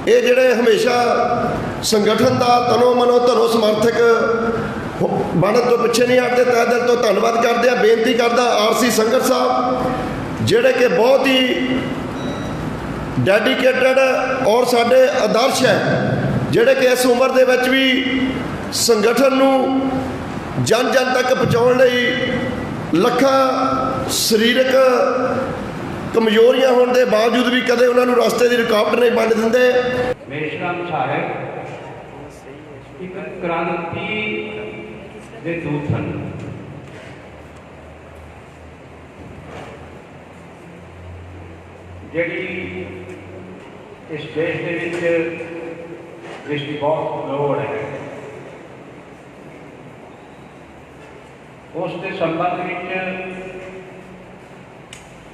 ये जिहड़े हमेशा संगठन का तनो मनो धनो समर्थक बनने तो पिछे नहीं हटते, तहे दिल तो धन्नवाद करते हैं। बेनती करदा RC संगत साहब जिहड़े कि बहुत ही डेडिकेटेड और साडे आदर्श है, जिहड़े कि इस उम्र दे विच भी संगठन नूं जन जन तक पहुँचाउण लई लखां शरीरक कमजोरियां होने के बावजूद भी कदे उन्होंने रास्ते की रुकावट नहीं बन देंगे। मेशराम साहब एक क्रांति के दूत हैं। जिहड़ी इस देश के विच जिसकी बहुत लोड़ है, उसके संबंध में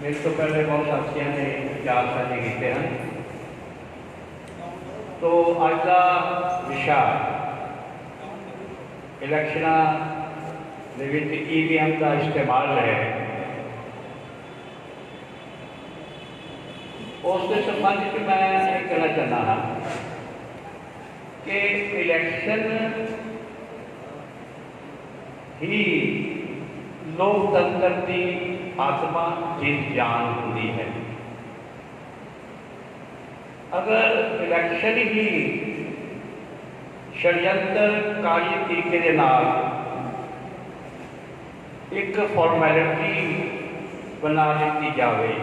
मेरे तो पहले बहुत साथियों ने विचार साझे किए हैं। तो अज का विषय इलैक्शनां दे विच EVM का इस्तेमाल है। उसके संबंध में मैं ये कहना चाहता हाँ कि इलैक्शन ही लोकतंत्र की आत्मा जीत जान होती है। अगर इलैक्शन ही षड्यंत्रकारी तरीके के नाल एक फॉर्मैलिटी बना दी जाए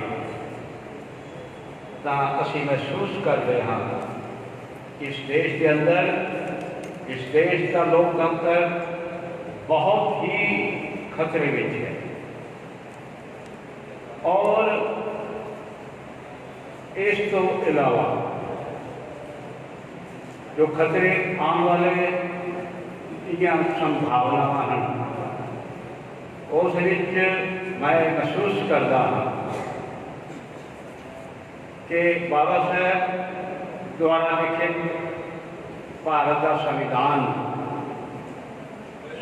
तो असी महसूस करते हाँ इस देश के अंदर, इस देश का लोकतंत्र बहुत ही खतरे में है। और इस तो इलावा जो खतरे आने वाले संभावनावां हैं उस विच मैं महसूस करता हाँ कि बाबा साहब द्वारा लिखित भारत का संविधान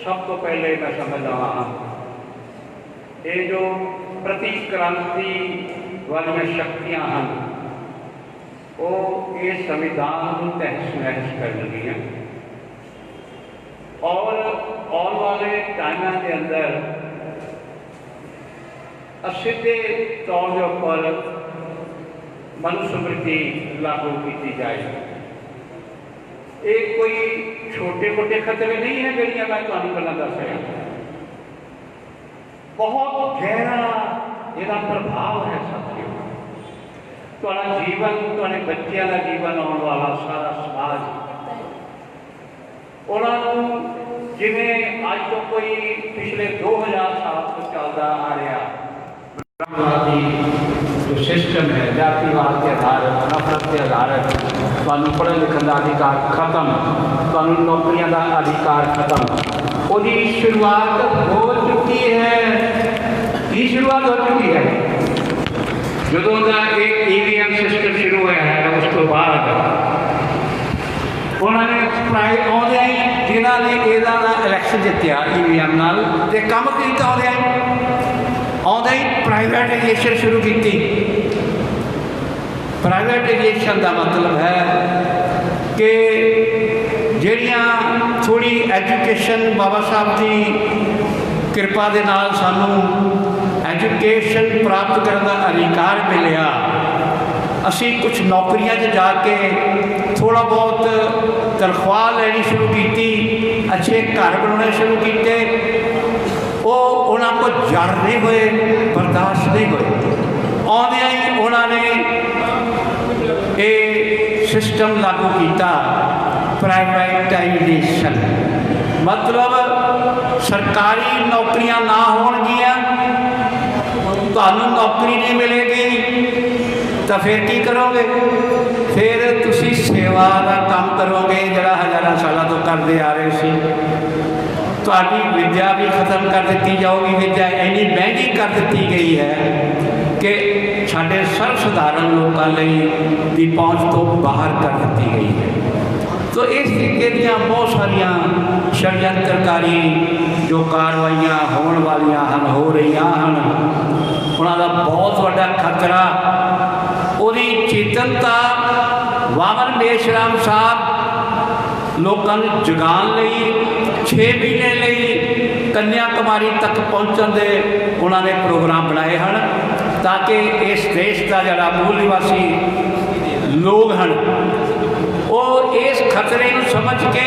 सब तो पहले मैं समझदा हाँ ये जो प्रतिक्रांति वाली शक्तियां हैं वो ये संविधान को तहस नहस कर लगी हैं। और आने वाले टाइम के अंदर सीधे तौर के ऊपर मनुस्मृति लागू की जाए। ये कोई छोटे मोटे खतरे नहीं है जिहड़ियां मैं तुहानूं पहलां दस रहा। बहुत गहरा इसका प्रभाव है साथियों। तुहाडा जीवन, तुहाडे बच्चों का जीवन, आने वाला सारा समाज उन्होंने जिवें अज तो कोई पिछले 2000 साल तो चलता आ रहा जो सिस्टम है, जातिवाद के आधारित, नफरत के आधारित, तुहानूं पढ़न लिखण का अधिकार खत्म, तुहानूं नौकरियां का अधिकार खत्म, उसकी शुरुआत हो चुकी है। की शुरुआत हो चुकी है जो एक EVM सिस्टम शुरू हुआ है। उसके बाद उन्होंने आउंदे ही जिन्होंने यह इलैक्शन जितया EVM नाल ते काम किया, आउंदे ही प्राइवेटाइजेशन शुरू की। प्राइवेटाइजेशन का मतलब है कि जिहड़ियां थोड़ी एजुकेशन बाबा साहब की कृपा के नाल सानू एजुकेशन प्राप्त करने का अधिकार मिलिया, असी कुछ नौकरियां जाके थोड़ा बहुत तनख्वाह लेनी शुरू की, अच्छे घर बनाने शुरू किए, वो उन्होंने को जड़ नहीं हुए, बर्दाश्त नहीं हुए। आउंदे ही उन्होंने ये सिस्टम लागू किया प्राइवेटाइजेशन। मतलब सरकारी नौकरियां ना होणगियां, तुहानूं नौकरी नहीं मिलेगी तो फिर की करोगे? फिर तुसी सेवा का काम करोगे जिहड़ा हज़ारां सालों तो करते आ रहे सी। तुहाडी विद्या भी खत्म कर दी जाओगी। विद्या इन्नी महंगी कर दी गई है कि साढ़े सर्वसाधारण लोगों की पहुँच तो बाहर कर दी गई है। तो इस तरीके दी बहुत सारिया षड्यंत्रकारी जो कार्रवाइयाँ होने वालियां हैं, हो रही हैं, उन्होंने बहुत बड़ा खतरा, उहदी चेतनता वामन मेशराम साहब लोगों को जगाने लई 6 महीने लई कन्याकुमारी तक पहुँचने दे उन्होंने प्रोग्राम बनाए हैं ताकि इस देश का जड़ा मूल निवासी लोग हैं वो इस खतरे को समझ के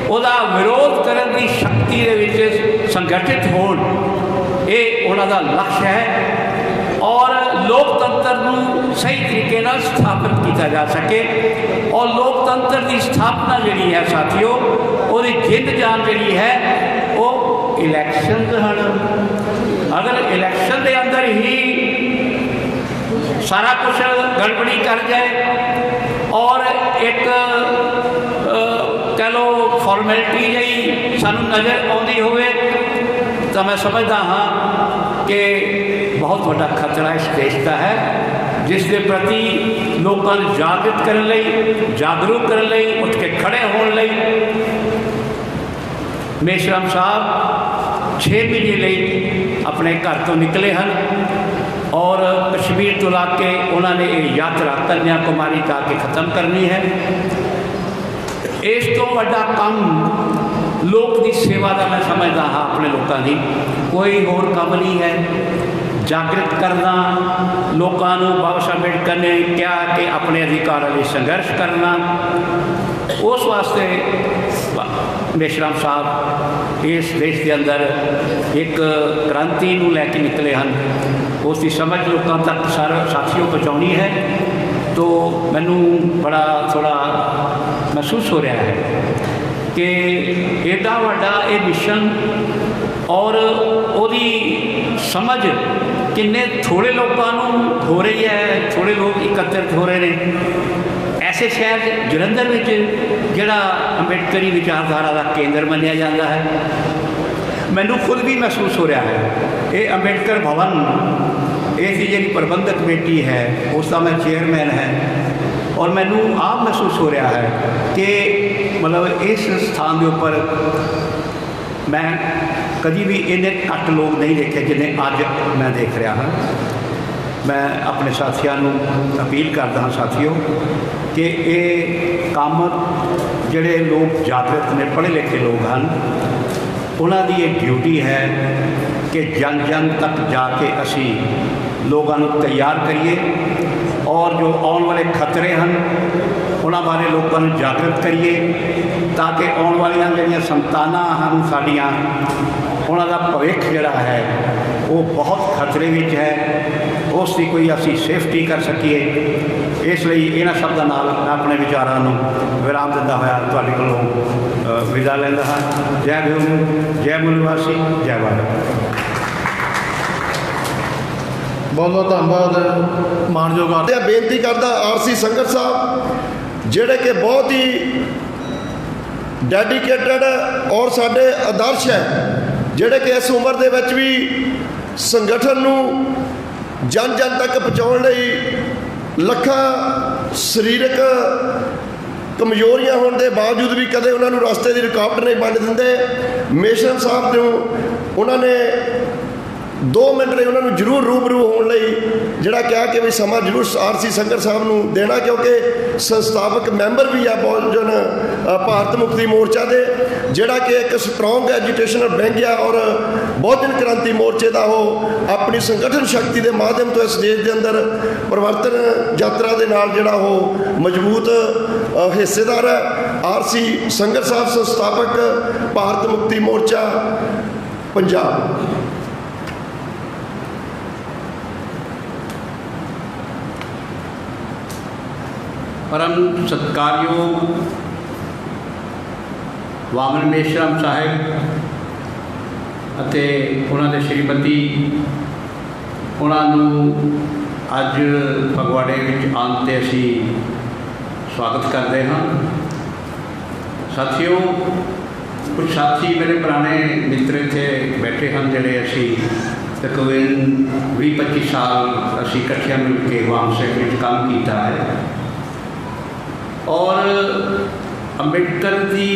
उसका विरोध करने की शक्ति दे विच संगठित होण ये उन्होंने लक्ष्य है और लोकतंत्र को सही तरीके नाल स्थापित किया जा सके। और लोकतंत्र की स्थापना जी है साथियों वो जिंद जान जी है वो इलैक्शन हैं। अगर इलैक्शन के अंदर ही सारा कुछ गड़बड़ी कर जाए और एक कह लो फॉर्मैलिटी जी सानू नज़र आती होवे तो मैं समझदा हाँ कि बहुत बड़ा खतरा इस देश का है जिसके प्रति लोगों को जागृत करने लई जागरूक करने लई उठ के खड़े होने लई मेशराम साहब 6 महीने लई अपने घर तो निकले हैं और कश्मीर तो ला के उन्होंने ये यात्रा कन्याकुमारी जाके ख़त्म करनी है। इस तो बड़ा काम लोक की सेवा का मैं समझदा हाँ अपने लोगों की कोई होर काम नहीं है। जागृत करना लोगों को बाबा साहब अम्बेडकर ने क्या कि अपने अधिकारों लिए संघर्ष करना उस वास्ते मेशराम साहब इस देश के अंदर एक क्रांति को लैके निकले हैं उसकी समझ लोगों तक सारे साथियों पहुँचानी है। तो मैनू बड़ा थोड़ा महसूस हो रहा है कि एडा वड्डा ये मिशन और ओदी समझ किन्ने थोड़े लोगों हो रही है, थोड़े लोग एकत्रित हो रहे हैं। ऐसे शहर जलंधर में जिहड़ा अंबेडकरी विचारधारा का केंद्र मनिया जाता है मैनू खुद भी महसूस हो रहा है। ये अंबेडकर भवन इसकी जी प्रबंधक कमेटी है उसका मैं चेयरमैन है और मैनू आप महसूस हो रहा है कि मतलब इस स्थान के ऊपर मैं कभी भी इन्ने घट लोग नहीं देखे जिन्हें अज मैं देख रहा हाँ। मैं अपने साथियों को अपील करता हाँ साथियों कि ये काम जोड़े लोग जागृत ने पढ़े लिखे लोग हैं उन्होंने ये ड्यूटी है कि जन जन तक जाके असी लोगों को तैयार करिए और जो आने वाले खतरे हैं उन्होंने बारे लोगों को जागृत करिए ताकि आने वाली जो संताना हैं साड़ियाँ उन्होंने भविख जोड़ा है वो बहुत खतरे में है उसकी कोई असी सेफ्टी कर सकीए। इसलिए इन्होंने शब्दों नाल मैं अपने विचारों को विराम दिंदा होया तुहाडे कोलों विदा लैंदा हाँ। जय भीम, जय मूल निवासी, जय भारत। बहुत बहुत धन्यवाद मानयोग बेनती करदा आरसी संगत साहब जिहड़े कि बहुत ही डेडिकेटेड और साडे आदर्श है जिहड़े कि इस उम्र दे विच भी संगठन नूं जन जन तक पहुँचाउण लई लखां सरीरक कमजोरियां होने के बावजूद भी कदे उन्होंने रास्ते की रुकावट नहीं बन देंगे। मेशराम साहब को उन्होंने 2 मिनट लिए उन्होंने जरूर रूबरू होने जोड़ा कहा कि भी समा जरूर आरसी संगत साहब को देना क्योंकि संस्थापक मैंबर भी है बहुजन भारत मुक्ति मोर्चा के जोड़ा कि एक स्ट्रोंग एजुकेशनल बैंक है और बहुजन क्रांति मोर्चे का वो अपनी संगठन शक्ति के माध्यम तो इस देश के अंदर परिवर्तन यात्रा के नाल जोड़ा वो मजबूत हिस्सेदार है। आरसी संगत साहब संस्थापक भारत मुक्ति मोर्चा पंजाब। परम सत्कारयोग वामन मेशराम साहिब ਅਤੇ ਉਹਨਾਂ ਦੇ ਸ਼੍ਰੀਮਤੀ ਉਹਨਾਂ ਨੂੰ ਅੱਜ ਫਗਵਾੜੇ ਵਿੱਚ ਆਉਣ 'ਤੇ ਅਸੀਂ ਸਵਾਗਤ ਕਰਦੇ ਹਾਂ। ਸਾਥੀਓ ਕੁਝ ਸਾਥੀ ਮੇਰੇ ਪੁਰਾਣੇ ਮਿੱਤਰ ਇੱਥੇ ਬੈਠੇ ਹਨ ਜਿਹੜੇ ਅਸੀਂ ਤਕਰੀਬਨ 20-25 ਸਾਲ ਅਸੀਂ ਇਕੱਠਿਆਂ ਮਿਲ ਕੇ ਵਾਮ ਸੇਵਾ ਵਿੱਚ ਕੰਮ ਕੀਤਾ ਹੈ और अंबेडकर की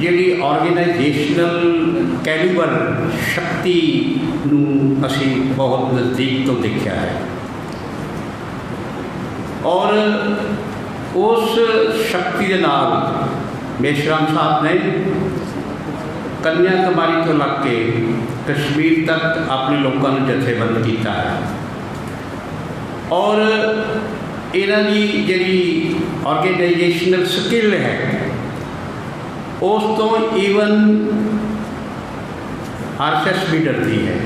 जी ऑर्गेनाइजेशनल कैलिबर शक्ति असी बहुत नज़दीक तो देखा है और उस शक्ति के नाल मेश्राम साहब ने कन्याकुमारी तो लग के कश्मीर तक अपने लोगों को जथेबंद किया है और इन्हां दी जिहड़ी ऑर्गेनाइजेशनल स्किल है उस तो ईवन RSS भी डरती है।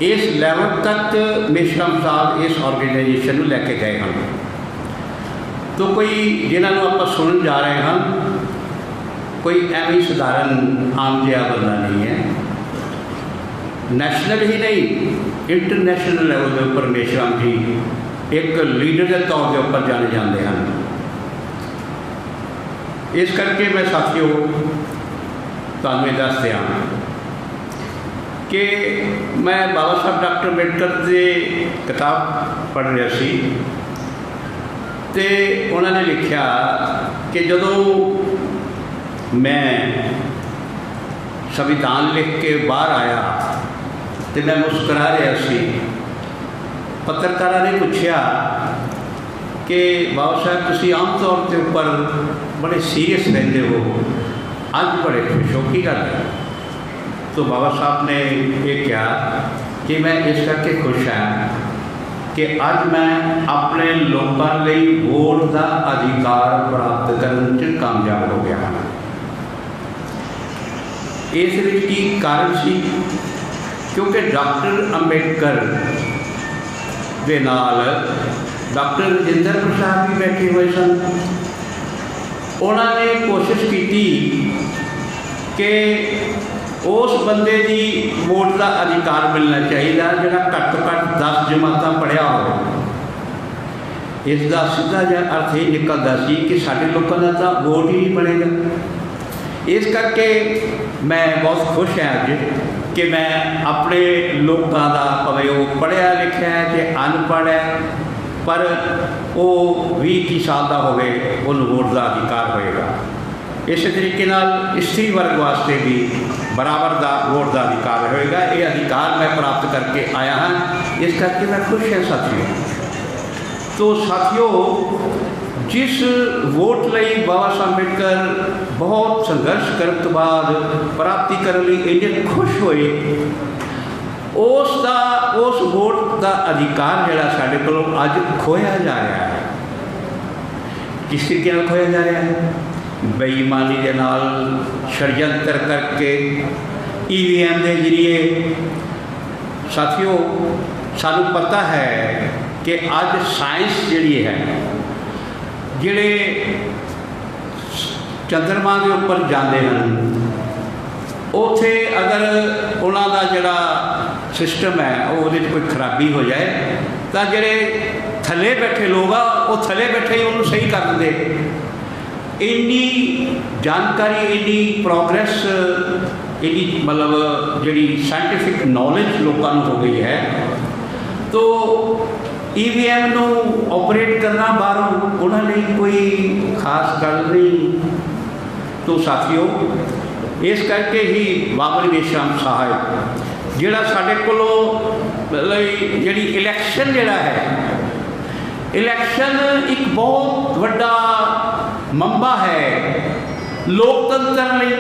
इस लैवल तक मेश्राम साहब इस ऑर्गेनाइजेशन में लैके गए हैं। तो कोई जिन्होंने आप सुन जा रहे हैं कोई एवं साधारण आम जिहा बंदा नहीं है। नैशनल ही नहीं इंटरनेशनल लैवल के उपर मेश्राम जी एक लीडर के तौर के उपर जाने जाते हैं। इस करके मैं साथियों तुहानूं दस दिया कि मैं बाबा साहब डॉक्टर अंबेडकर की किताब पढ़ रहा सी ते उन्होंने लिखा कि जदों मैं संविधान लिख के बाहर आया तो मैं मुस्करा रहा सी। पत्रकारों ने पूछा कि बाबा साहब तुसीं आम तौर के उपर बड़े सीरियस रहते हो, अज बड़े खुश हो की गल है? तो बाबा साहब ने ये कहा कि मैं इस करके खुश हाँ कि अज मैं अपने लोगों लिए वोट का अधिकार प्राप्त करने च कामयाब हो गया हाँ। इस की कारण सी क्योंकि डॉक्टर अंबेडकर के नाल डॉक्टर राजेंद्र प्रसाद भी बैठे हुए सन। उन्होंने कोशिश की कि उस बंदे की वोट का अधिकार मिलना चाहिए जोड़ा घट तो घट 10 जमातां पढ़िया हो। इसका सीधा जिहा अर्थ ये निकलता सी कि साडे लोगों का तो वोट ही नहीं बनेगा। इस करके मैं बहुत खुश हाँ अज कि मैं अपने लोगों का भावें वो पढ़िया लिखा है कि अनपढ़ है पर वो 20-21 साल का होवे उन्होंने वोट का अधिकार होएगा। इस तरीके नाल स्त्री वर्ग वास्ते भी बराबर का वोट का अधिकार होएगा। ये अधिकार मैं प्राप्त करके आया हाँ, इस करके मैं खुश हाँ साथियों। तो साथियों जिस वोट लई बाबा साहब अंबेडकर बहुत संघर्ष करने तो बाद प्राप्ति करने इन्ने खुश होए उस वोट का अधिकार जिहड़ा साडे कोलों अज खोया जा रहा है। किस तरीके नाल खोया जा रहा है? बेईमानी के नाल षडयंत्र करके EVM के जरिए। साथियों सानू पता है कि अज साइंस जिहड़ी है जिहड़े चंद्रमा के उपर जाते हैं उत्थे अगर उन्हों का जिहड़ा सिस्टम है वो कोई खराबी हो जाए तो जिहड़े थले बैठे लोग आ वो थले बैठे ही उन्होंने सही कर देंगे। इन्नी जानकारी इन्नी प्रोग्रेस इन्नी मतलब जी साइंटिफिक नॉलेज लोगों को हो गई है। तो EVM को ऑपरेट करना बाहरों उन्होंने कोई खास गल नहीं। तो साथियों इस करके ही बाबा मेश्राम साहब जिहड़ा साडे कोलों मतलब जी इलैक्शन जिहड़ा है इलैक्शन एक बहुत वड्डा मंबा है लोकतंत्र लिए।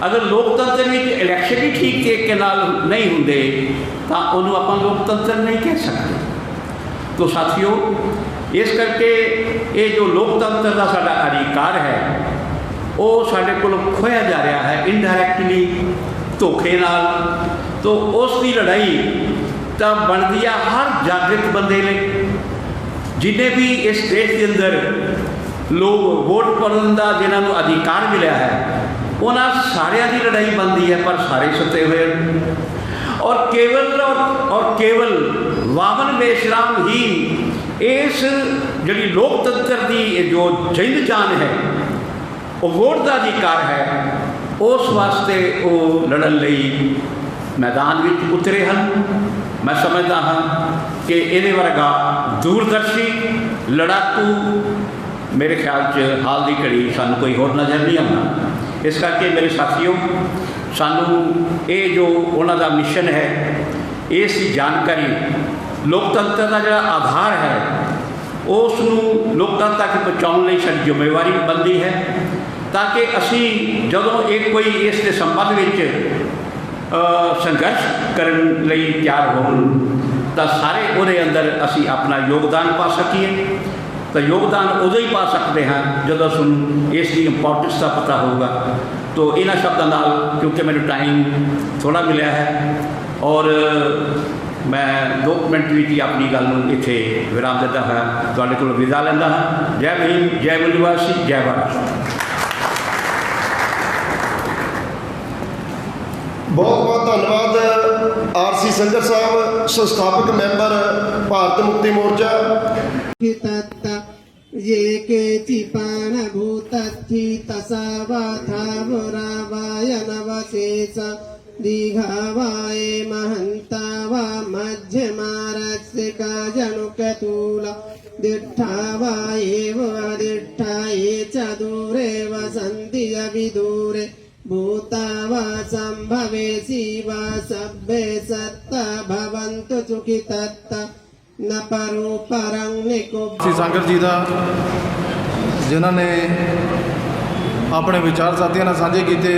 अगर लोकतंत्र में इलैक्शन ही ठीक तरीके नाल नहीं होंगे तो उन्होंने आप लोकतंत्र नहीं कह सकते। तो साथियों इस करके ये जो लोकतंत्र का साडा अधिकार है वो साडे कोलों खोया जा रहा है इनडायरैक्टली धोखे नाल। तो उसकी लड़ाई तो बनती है हर जागृत बंदे ने जिन्हें भी इस देश के अंदर लोग वोट पाने का जिन्होंने अधिकार मिला है उन्होंने सारिया की लड़ाई बनती है पर सारे सते हुए और केवल वामन मेश्राम ही इस जी लोकतंत्र की जो जिंद जान है वो वोट का अधिकार है उस वास्ते वो लड़न लई मैदान में उतरे हैं। मैं समझता हाँ कि ये वर्गा दूरदर्शी लड़ाकू मेरे ख्याल च हाल की घड़ी सानू कोई होर नज़र नहीं आता। इस करके मेरे साथियों सानू ये जो उन्हों का मिशन है इसकी जानकारी लोकतंत्र का जो आधार है ਉਸ ਨੂੰ ਲੋਕਾਂ ਤੱਕ ਪਹੁੰਚਾਉਣ ਲਈ ਸਾਡੀ ਜ਼ਿੰਮੇਵਾਰੀ ਬਣਦੀ ਹੈ, ਤਾਂ ਕਿ ਅਸੀਂ ਜਦੋਂ ਇਹ ਕੋਈ ਇਸ ਦੇ ਸੰਬੰਧ ਵਿੱਚ ਸੰਘਰਸ਼ ਕਰਨ ਲਈ ਤਿਆਰ ਹੋਣ ਤਾਂ ਸਾਰੇ ਉਹਦੇ ਅੰਦਰ ਅਸੀਂ ਆਪਣਾ ਯੋਗਦਾਨ ਪਾ ਸਕੀਏ। ਤਾਂ ਯੋਗਦਾਨ ਉਦੋਂ ਹੀ ਪਾ ਸਕਦੇ ਹਾਂ ਜਦੋਂ ਸਾਨੂੰ ਇਸ ਦੀ ਇੰਪੋਰਟੈਂਸ ਦਾ ਪਤਾ ਹੋਊਗਾ। ਤੋ ਇਹਨਾਂ ਸ਼ਬਦਾਂ ਨਾਲ, ਕਿਉਂਕਿ ਮੈਨੂੰ ਟਾਈਮ ਥੋੜ੍ਹਾ ਮਿਲਿਆ ਹੈ ਔਰ ਮੈਂ 2 ਮਿੰਟ ਵਿੱਚ ਹੀ ਆਪਣੀ ਗੱਲ ਨੂੰ ਇੱਥੇ ਵਿਰਾਮ ਦਿੰਦਾ ਹਾਂ, ਤੁਹਾਡੇ ਕੋਲ ਵਿਦਾ ਲੈਂਦਾ ਹਾਂ। ਜੈ ਭੀਮ, ਜੈ ਮੂਲਵਾਸੀ, ਜੈ ਭਾਰਤ। ਬਹੁਤ ਬਹੁਤ ਧੰਨਵਾਦ ਆਰਸੀ ਸੰਗਰ ਸਾਹਿਬ, ਸੰਸਥਾਪਕ ਮੈਂਬਰ ਭਾਰਤ ਮੁਕਤੀ ਮੋਰਚਾ। ये के चिपान भूतस्थि तसावाथावरावाय नवशेष दीघावाय महन्ता वा मध्यमारस्यका जनुकतूल दिट्ठावायेव दिट्ठाये च दूरे वसन्ति अविदूरे भूता वा सम्भवे शिवा सभ्ये सत्ता भवन्तु सुखितत्ता न परो परं निको। श्री ਸੰਗਤ ਜੀ ਦਾ ਜਿਨ੍ਹਾਂ ਨੇ ਆਪਣੇ ਵਿਚਾਰ ਸਾਥੀਆਂ ਨਾਲ ਸਾਂਝੇ ਕੀਤੇ।